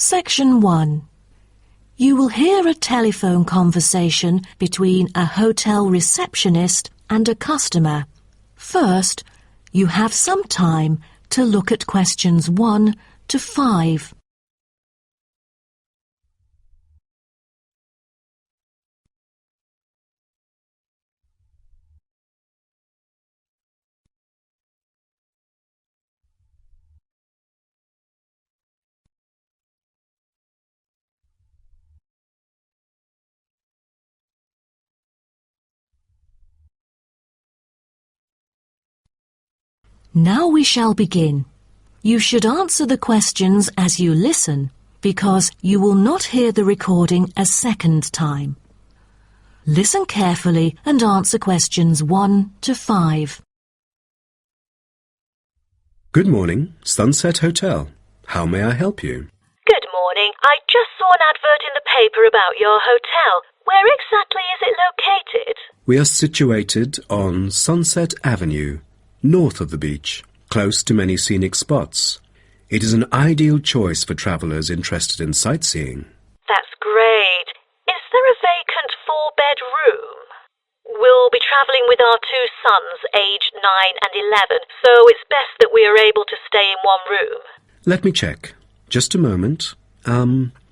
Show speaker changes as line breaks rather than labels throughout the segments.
Section 1. You will hear a telephone conversation between a hotel receptionist and a customer. First, you have some time to look at questions 1 to 5. Now we shall begin. You should answer the questions as you listen, because you will not hear the recording a second time. Listen carefully and answer questions 1 to 5.
Good morning, Sunset Hotel. How may I help you?
Good morning. I just saw an advert in the paper about your hotel. Where exactly is it located?
We are situated on Sunset Avenue, north of the beach, close to many scenic spots. It is an ideal choice for travellers interested in sightseeing.
That's great. Is there a vacant 4-bed room? We'll be travelling with our 2 sons, aged 9 and 11, so it's best that we are able to stay in one room.
Let me check. Just a moment.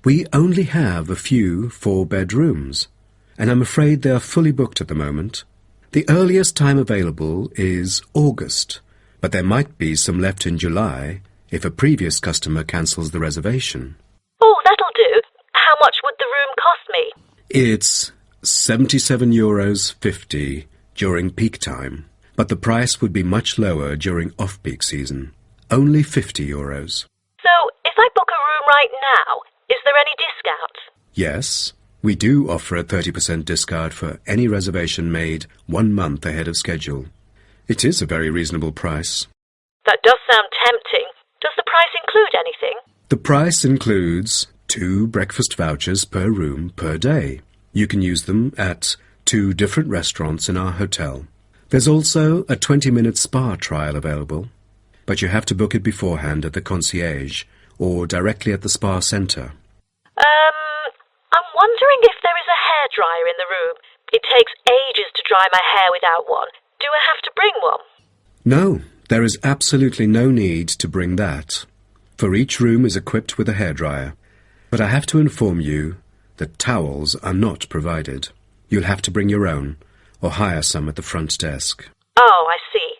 We only have a few 4-bed rooms, and I'm afraid they are fully booked at the moment. The earliest time available is August, but there might be some left in July if a previous customer cancels the reservation.
Oh, that'll do. How much would the room cost me?
It's €77.50 during peak time, but the price would be much lower during off-peak season. Only €50.
So, if I book a room right now, is there any discount?
Yes. We do offer a 30% discount for any reservation made 1 month ahead of schedule. It is a very reasonable price.
That does sound tempting. Does the price include anything?
The price includes 2 breakfast vouchers per room per day. You can use them at 2 different restaurants in our hotel. There's also a 20-minute spa trial available, but you have to book it beforehand at the concierge or directly at the spa centre.
I'm wondering if there is a hairdryer in the room. It takes ages to dry my hair without one. Do I have to bring one?
No, there is absolutely no need to bring that, for each room is equipped with a hairdryer. But I have to inform you that towels are not provided. You'll have to bring your own, or hire some at the front desk.
Oh, I see.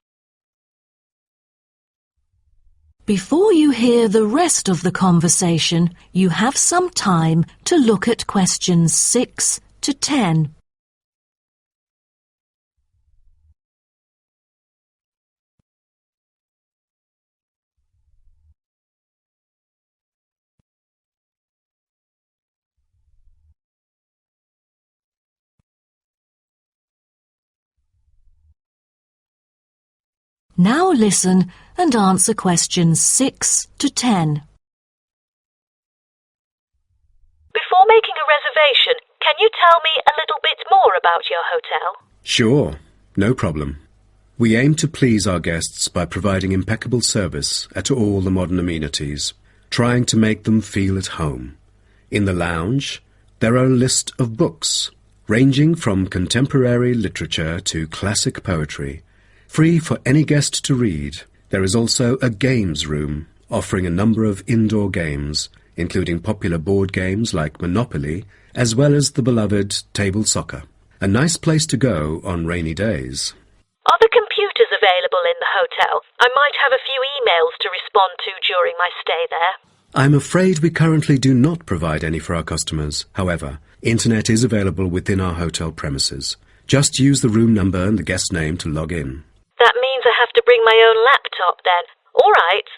Before you hear the rest of the conversation, you have some time to look at questions 6 to 10. Now listen and answer questions 6 to 10.
Before making a reservation, can you tell me a little bit more about your hotel?
Sure, no problem. We aim to please our guests by providing impeccable service at all the modern amenities, trying to make them feel at home. In the lounge, there are a list of books, ranging from contemporary literature to classic poetry, free for any guest to read. There is also a games room, offering a number of indoor games, including popular board games like Monopoly, as well as the beloved table soccer. A nice place to go on rainy days.
Are the computers available in the hotel? I might have a few emails to respond to during my stay there.
I'm afraid we currently do not provide any for our customers. However, internet is available within our hotel premises. Just use the room number and the guest name to log in.
That means I have to bring my own laptop then. All right.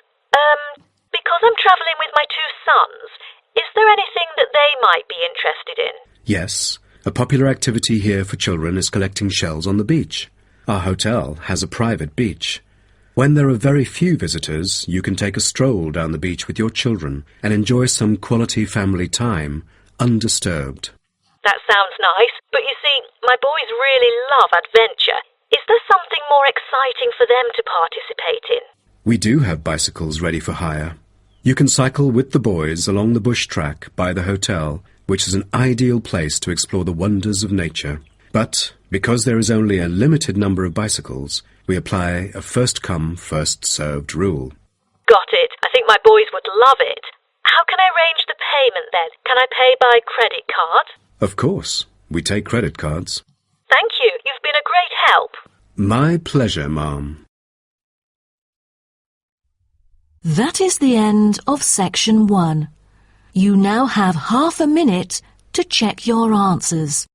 Because I'm travelling with my 2 sons, is there anything that they might be interested in?
Yes. A popular activity here for children is collecting shells on the beach. Our hotel has a private beach. When there are very few visitors, you can take a stroll down the beach with your children and enjoy some quality family time, undisturbed.
That sounds nice, but you see, my boys really love adventure. Is there something more exciting for them to participate in?
We do have bicycles ready for hire. You can cycle with the boys along the bush track by the hotel, which is an ideal place to explore the wonders of nature. But because there is only a limited number of bicycles, we apply a first-come, first-served rule.
Got it. I think my boys would love it. How can I arrange the payment then? Can I pay by credit card?
Of course, we take credit cards.
Thank you. You've been a great help.
My pleasure, ma'am.
That is the end of section 1. You now have half a minute to check your answers.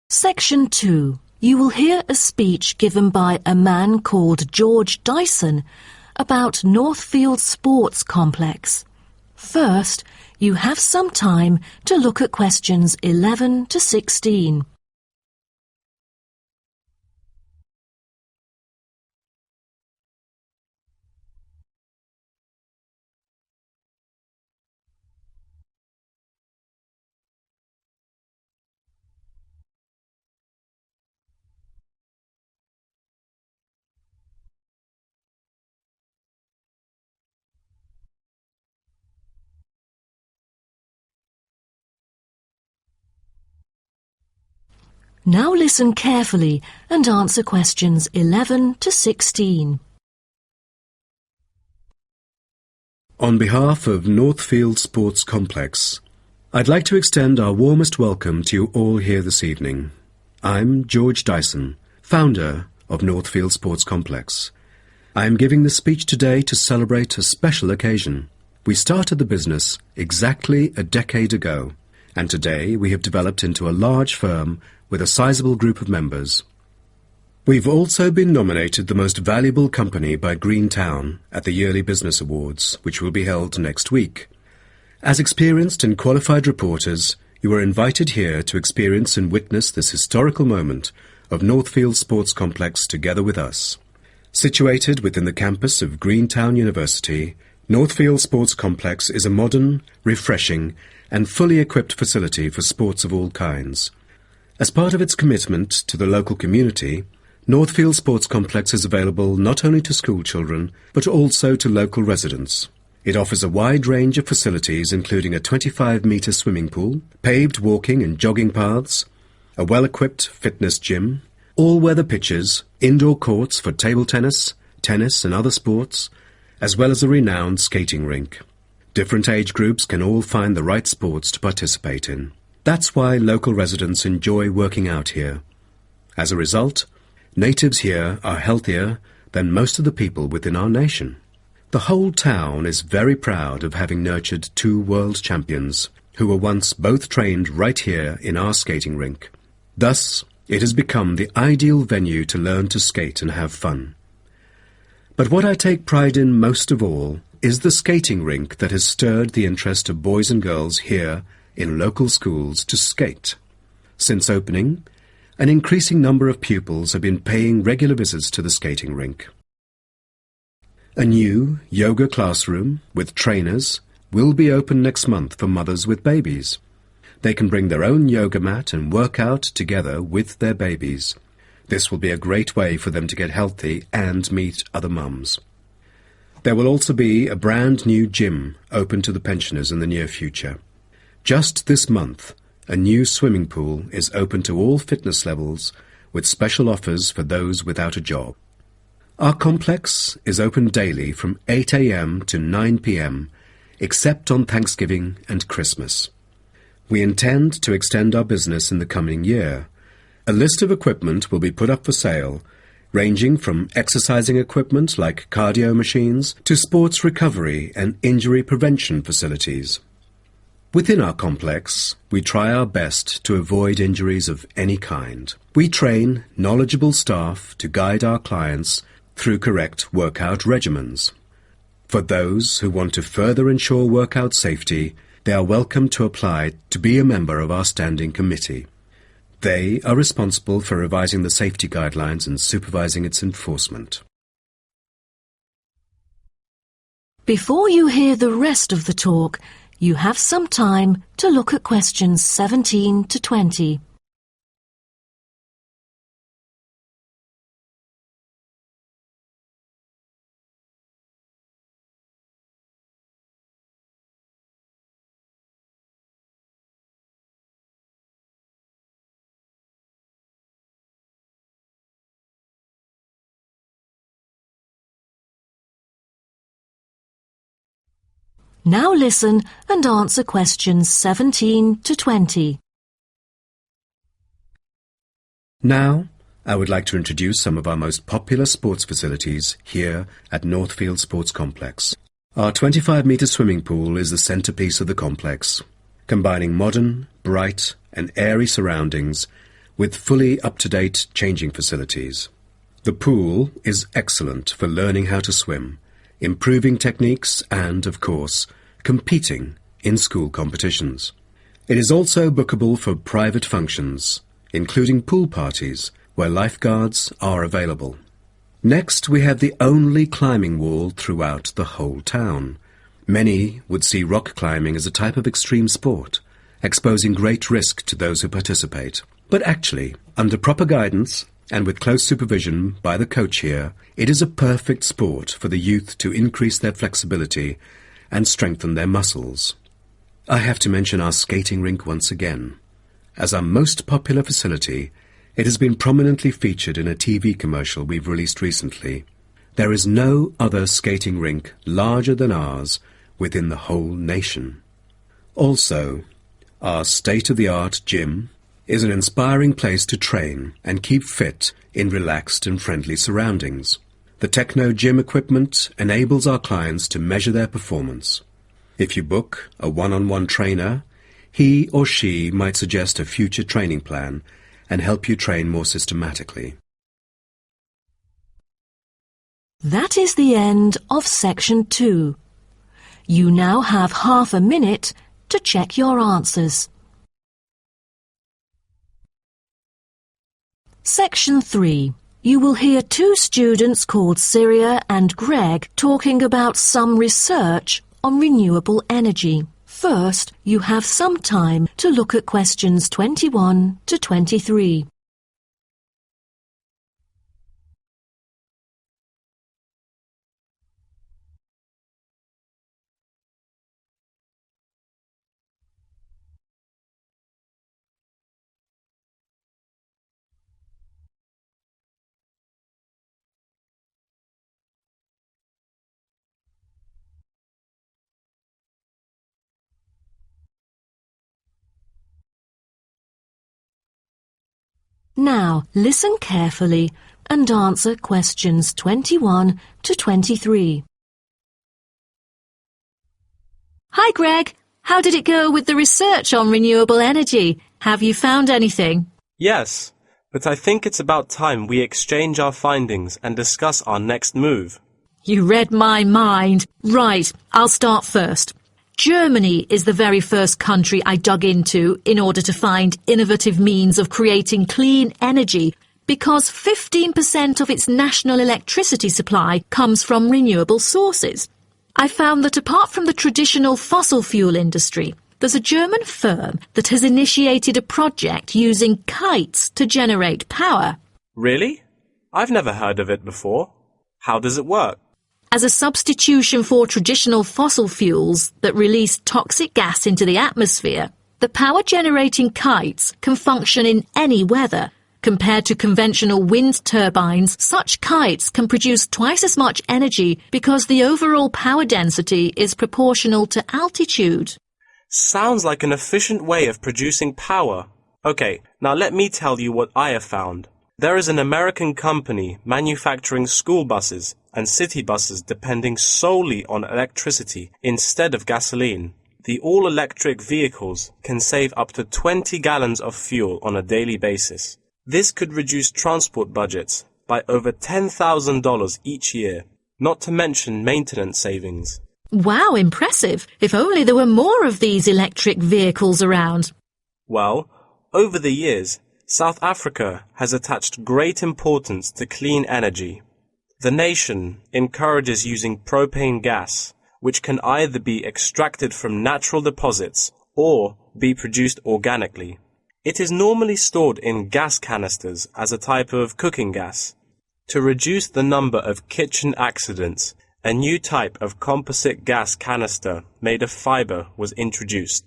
Section 2. You will hear a speech given by a man called George Dyson about Northfield Sports Complex. First, you have some time to look at questions 11 to 16. Now listen carefully and answer questions 11 to 16.
On behalf of Northfield Sports Complex, I'd like to extend our warmest welcome to you all here this evening. I'm George Dyson, founder of Northfield Sports Complex. I am giving this speech today to celebrate a special occasion. We started the business exactly a decade ago, and today we have developed into a large firm with a sizable group of members. We've also been nominated the most valuable company by Greentown at the Yearly Business Awards, which will be held next week. As experienced and qualified reporters, you are invited here to experience and witness this historical moment of Northfield Sports Complex together with us. Situated within the campus of Greentown University, Northfield Sports Complex is a modern, refreshing, and fully equipped facility for sports of all kinds. As part of its commitment to the local community, Northfield Sports Complex is available not only to school children, but also to local residents. It offers a wide range of facilities including a 25-metre swimming pool, paved walking and jogging paths, a well-equipped fitness gym, all-weather pitches, indoor courts for table tennis, tennis and other sports, as well as a renowned skating rink. Different age groups can all find the right sports to participate in. That's why local residents enjoy working out here. As a result, natives here are healthier than most of the people within our nation. The whole town is very proud of having nurtured 2 world champions who were once both trained right here in our skating rink. Thus, it has become the ideal venue to learn to skate and have fun. But what I take pride in most of all is the skating rink that has stirred the interest of boys and girls here in local schools to skate. Since opening, an increasing number of pupils have been paying regular visits to the skating rink. A new yoga classroom with trainers will be open next month for mothers with babies. They can bring their own yoga mat and work out together with their babies. This will be a great way for them to get healthy and meet other mums. There will also be a brand new gym open to the pensioners in the near future. Just this month, a new swimming pool is open to all fitness levels with special offers for those without a job. Our complex is open daily from 8 a.m. to 9 p.m. except on Thanksgiving and Christmas. We intend to extend our business in the coming year. A list of equipment will be put up for sale, ranging from exercising equipment like cardio machines to sports recovery and injury prevention facilities. Within our complex, we try our best to avoid injuries of any kind. We train knowledgeable staff to guide our clients through correct workout regimens. For those who want to further ensure workout safety, they are welcome to apply to be a member of our standing committee. They are responsible for revising the safety guidelines and supervising its enforcement.
Before you hear the rest of the talk, you have some time to look at questions 17 to 20. Now listen and answer questions 17 to 20.
Now, I would like to introduce some of our most popular sports facilities here at Northfield Sports Complex. Our 25-metre swimming pool is the centrepiece of the complex, combining modern, bright and airy surroundings with fully up-to-date changing facilities. The pool is excellent for learning how to swim, improving techniques and, of course, competing in school competitions. It is also bookable for private functions, including pool parties, where lifeguards are available. Next, we have the only climbing wall throughout the whole town. Many would see rock climbing as a type of extreme sport, exposing great risk to those who participate. But actually, under proper guidance and with close supervision by the coach here, it is a perfect sport for the youth to increase their flexibility and strengthen their muscles. I have to mention our skating rink once again. As our most popular facility, it has been prominently featured in a TV commercial we've released recently. There is no other skating rink larger than ours within the whole nation. Also, our state-of-the-art gym is an inspiring place to train and keep fit in relaxed and friendly surroundings. The Techno gym equipment enables our clients to measure their performance. If you book a one-on-one trainer, he or she might suggest a future training plan and help you train more systematically.
That is the end of section 2. You now have half a minute to check your answers. Section 3. You will hear two students called Syria and Greg talking about some research on renewable energy. First, you have some time to look at questions 21 to 23. Now, listen carefully and answer questions 21 to 23. Hi, Greg. How did it go with the research on renewable energy? Have you found anything?
Yes, but I think it's about time we exchange our findings and discuss our next move.
You read my mind. Right, I'll start first. Germany is the very first country I dug into in order to find innovative means of creating clean energy because 15% of its national electricity supply comes from renewable sources. I found that apart from the traditional fossil fuel industry, there's a German firm that has initiated a project using kites to generate power.
Really? I've never heard of it before. How does it work?
As a substitution for traditional fossil fuels that release toxic gas into the atmosphere, the power-generating kites can function in any weather. Compared to conventional wind turbines, such kites can produce twice as much energy because the overall power density is proportional to altitude.
Sounds like an efficient way of producing power. Okay, now let me tell you what I have found. There is an American company manufacturing school buses and city buses depending solely on electricity instead of gasoline. The all-electric vehicles can save up to 20 gallons of fuel on a daily basis. This could reduce transport budgets by over $10,000 each year, not to mention maintenance savings.
Wow, impressive. If only there were more of these electric vehicles around.
Well, over the years, South Africa has attached great importance to clean energy. The nation encourages using propane gas, which can either be extracted from natural deposits or be produced organically. It is normally stored in gas canisters as a type of cooking gas. To reduce the number of kitchen accidents, a new type of composite gas canister made of fiber was introduced.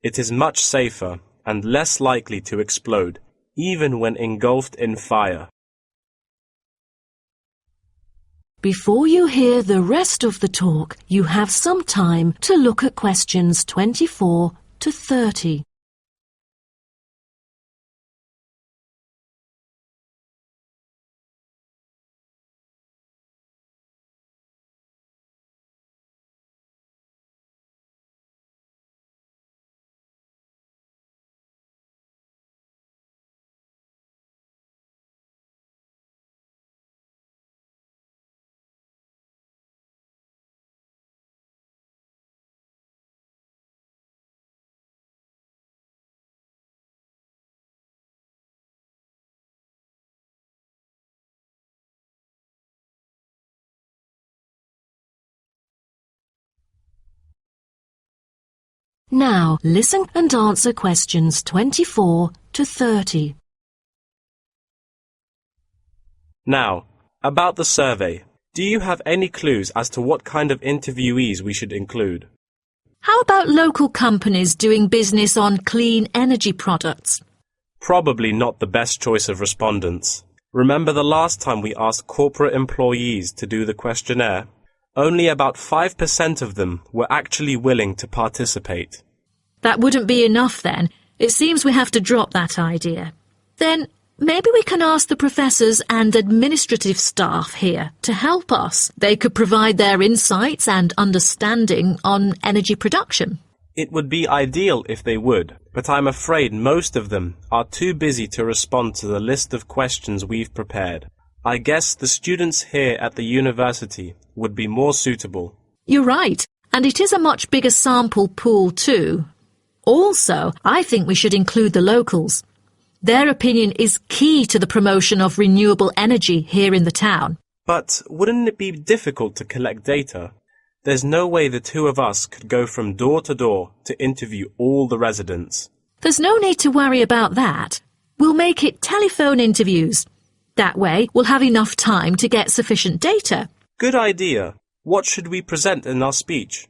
It is much safer and less likely to explode, even when engulfed in fire.
Before you hear the rest of the talk, you have some time to look at questions 24 to 30. Now listen and answer questions 24 to 30.
Now, about the survey. Do you have any clues as to what kind of interviewees we should include?
How about local companies doing business on clean energy products?
Probably not the best choice of respondents. Remember the last time we asked corporate employees to do the questionnaire? Only about 5% of them were actually willing to participate.
That wouldn't be enough then. It seems we have to drop that idea. Then maybe we can ask the professors and administrative staff here to help us. They could provide their insights and understanding on energy production.
It would be ideal if they would, but I'm afraid most of them are too busy to respond to the list of questions we've prepared. I guess the students here at the university would be more suitable.
You're right, and it is a much bigger sample pool too. Also, I think we should include the locals. Their opinion is key to the promotion of renewable energy here in the town.
But wouldn't it be difficult to collect data? There's no way the two of us could go from door to door to interview all the residents.
There's no need to worry about that. We'll make it telephone interviews. That way, we'll have enough time to get sufficient data.
Good idea. What should we present in our speech?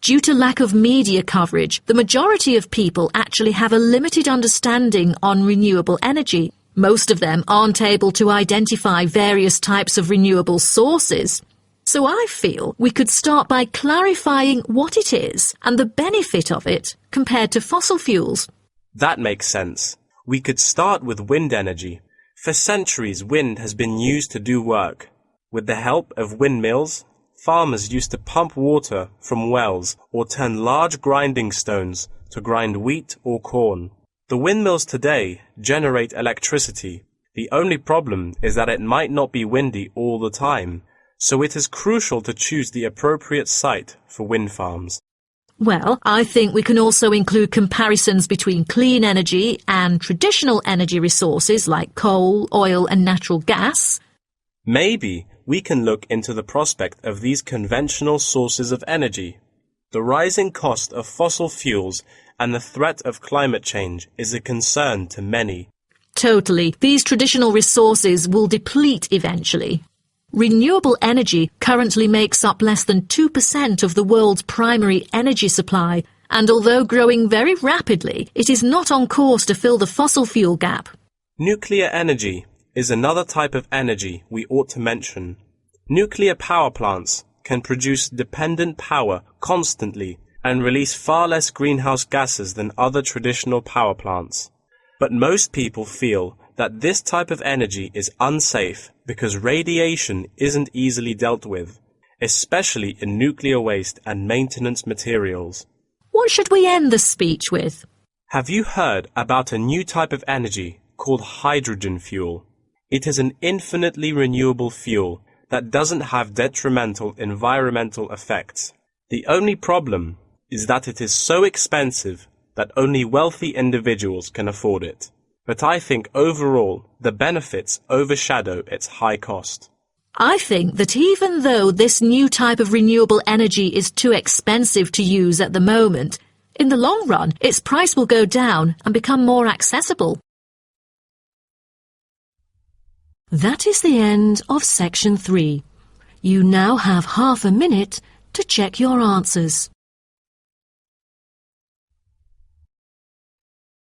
Due to lack of media coverage, the majority of people actually have a limited understanding on renewable energy. Most of them aren't able to identify various types of renewable sources. So I feel we could start by clarifying what it is and the benefit of it compared to fossil fuels.
That makes sense. We could start with wind energy. For centuries, wind has been used to do work. With the help of windmills, farmers used to pump water from wells or turn large grinding stones to grind wheat or corn. The windmills today generate electricity. The only problem is that it might not be windy all the time, so it is crucial to choose the appropriate site for wind farms.
Well, I think we can also include comparisons between clean energy and traditional energy resources like coal, oil and natural gas.
Maybe we can look into the prospect of these conventional sources of energy. The rising cost of fossil fuels and the threat of climate change is a concern to many.
Totally. These traditional resources will deplete eventually. Renewable energy currently makes up less than 2% of the world's primary energy supply, and although growing very rapidly, it is not on course to fill the fossil fuel gap.
Nuclear energy is another type of energy we ought to mention. Nuclear power plants can produce dependent power constantly and release far less greenhouse gases than other traditional power plants. But most people feel that this type of energy is unsafe because radiation isn't easily dealt with, especially in nuclear waste and maintenance materials.
What should we end the speech with?
Have you heard about a new type of energy called hydrogen fuel? It is an infinitely renewable fuel that doesn't have detrimental environmental effects. The only problem is that it is so expensive that only wealthy individuals can afford it. But I think overall the benefits overshadow its high cost.
I think that even though this new type of renewable energy is too expensive to use at the moment, in the long run its price will go down and become more accessible. That is the end of section 3. You now have half a minute to check your answers.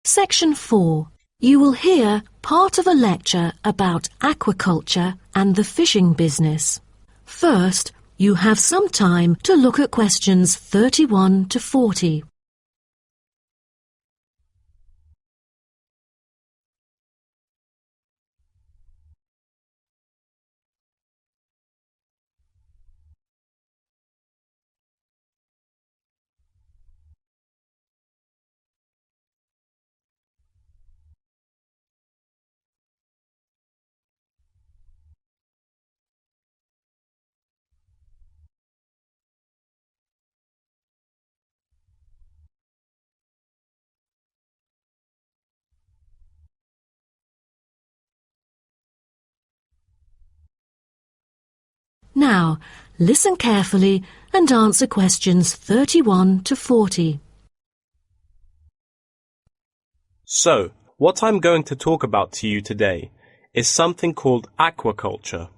Section 4. You will hear part of a lecture about aquaculture and the fishing business. First, you have some time to look at questions 31 to 40. Now, listen carefully and answer questions 31 to 40.
So, what I'm going to talk about to you today is something called aquaculture.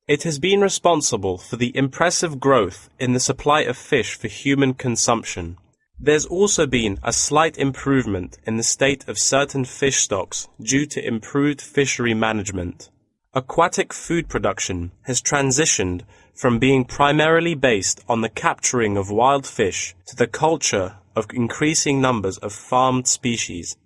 It has been responsible for the impressive growth in the supply of fish for human consumption. There's also been a slight improvement in the state of certain fish stocks due to improved fishery management. Aquatic food production has transitioned from being primarily based on the capturing of wild fish to the culture of increasing numbers of farmed species.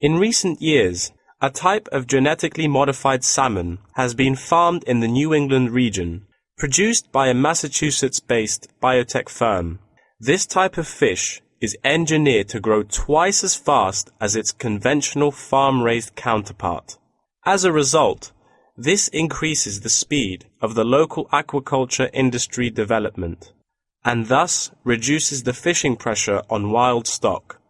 In recent years, a type of genetically modified salmon has been farmed in the New England region, produced by a Massachusetts-based biotech firm. This type of fish is engineered to grow twice as fast as its conventional farm-raised counterpart. As a result, this increases the speed of the local aquaculture industry development, and thus reduces the fishing pressure on wild stock.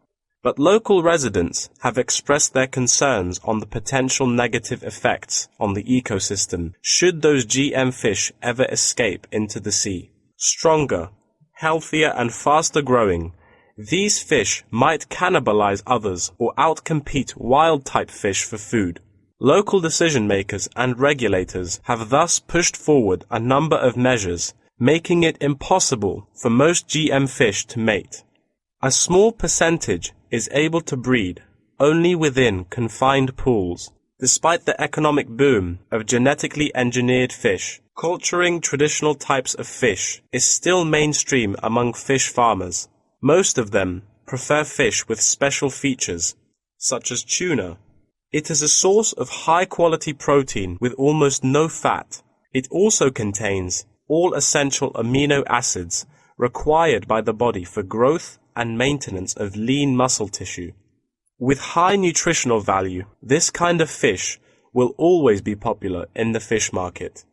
But local residents have expressed their concerns on the potential negative effects on the ecosystem should those GM fish ever escape into the sea. Stronger, healthier and faster growing, these fish might cannibalize others or outcompete wild-type fish for food. Local decision-makers and regulators have thus pushed forward a number of measures, making it impossible for most GM fish to mate. A small percentage is able to breed only within confined pools. Despite the economic boom of genetically engineered fish, culturing traditional types of fish is still mainstream among fish farmers. Most of them prefer fish with special features, such as tuna. It is a source of high-quality protein with almost no fat. It also contains all essential amino acids required by the body for growth and maintenance of lean muscle tissue. With high nutritional value, this kind of fish will always be popular in the fish market.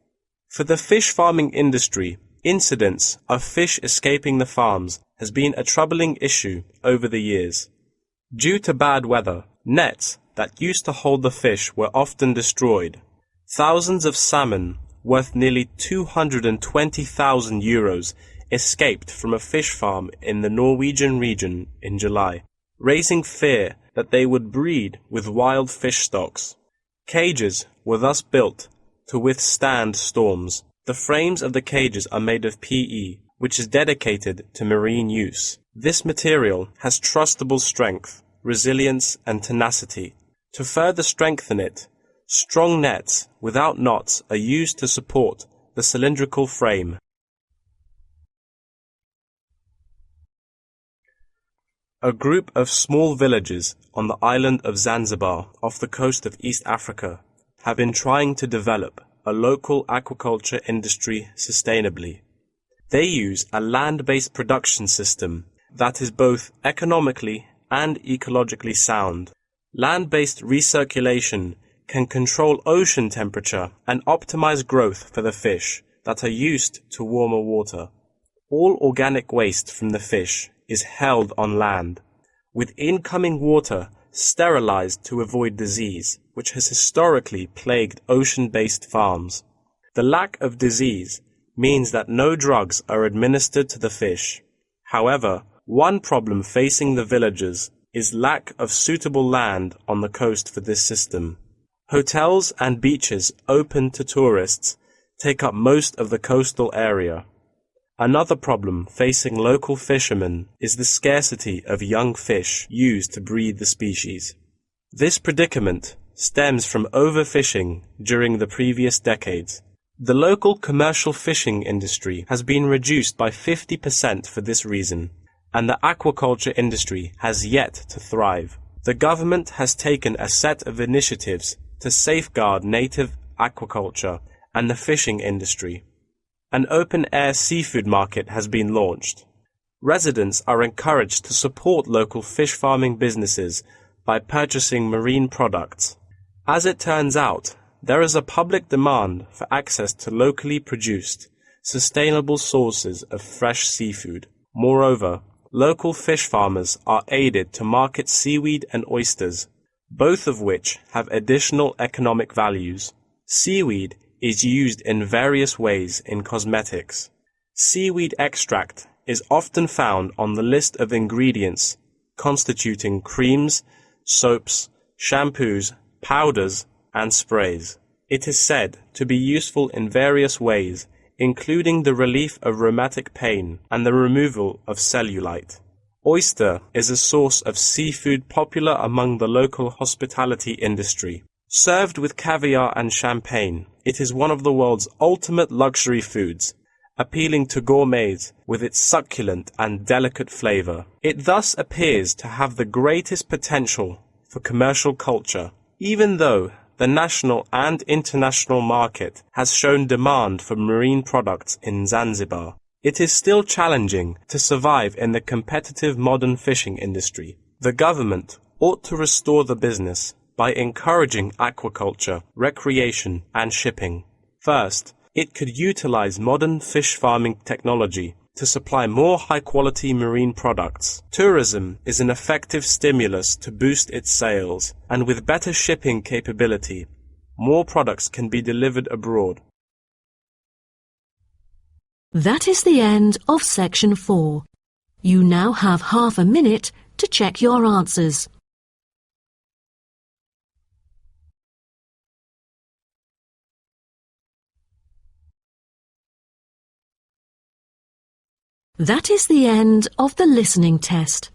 For the fish farming industry, incidents of fish escaping the farms has been a troubling issue over the years. Due to bad weather, nets that used to hold the fish were often destroyed. Thousands of salmon, worth nearly 220,000 euros, escaped from a fish farm in the Norwegian region in July, raising fear that they would breed with wild fish stocks. Cages were thus built to withstand storms. The frames of the cages are made of PE, which is dedicated to marine use. This material has trustable strength, resilience, and tenacity. To further strengthen it, strong nets without knots are used to support the cylindrical frame. A group of small villages on the island of Zanzibar off the coast of East Africa have been trying to develop a local aquaculture industry sustainably. They use a land-based production system that is both economically and ecologically sound. Land-based recirculation can control ocean temperature and optimize growth for the fish that are used to warmer water. All organic waste from the fish is held on land, with incoming water sterilized to avoid disease, which has historically plagued ocean-based farms. The lack of disease means that no drugs are administered to the fish. However, one problem facing the villagers is lack of suitable land on the coast for this system. Hotels and beaches open to tourists take up most of the coastal area. Another problem facing local fishermen is the scarcity of young fish used to breed the species. This predicament stems from overfishing during the previous decades. The local commercial fishing industry has been reduced by 50% for this reason, and the aquaculture industry has yet to thrive. The government has taken a set of initiatives to safeguard native aquaculture and the fishing industry. An open-air seafood market has been launched. Residents are encouraged to support local fish farming businesses by purchasing marine products. As it turns out, there is a public demand for access to locally produced, sustainable sources of fresh seafood. Moreover, local fish farmers are aided to market seaweed and oysters, both of which have additional economic values. Seaweed is used in various ways in cosmetics. Seaweed extract is often found on the list of ingredients constituting creams, soaps, shampoos, powders, and sprays. It is said to be useful in various ways, including the relief of rheumatic pain and the removal of cellulite. Oyster is a source of seafood popular among the local hospitality industry. Served with caviar and champagne, it is one of the world's ultimate luxury foods, appealing to gourmets with its succulent and delicate flavor. It thus appears to have the greatest potential for commercial culture, even though the national and international market has shown demand for marine products in Zanzibar. It is still challenging to survive in the competitive modern fishing industry. The government ought to restore the business by encouraging aquaculture, recreation, and shipping. First, it could utilize modern fish farming technology to supply more high-quality marine products. Tourism is an effective stimulus to boost its sales, and with better shipping capability, more products can be delivered abroad.
That is the end of section 4. You now have half a minute to check your answers. That is the end of the listening test.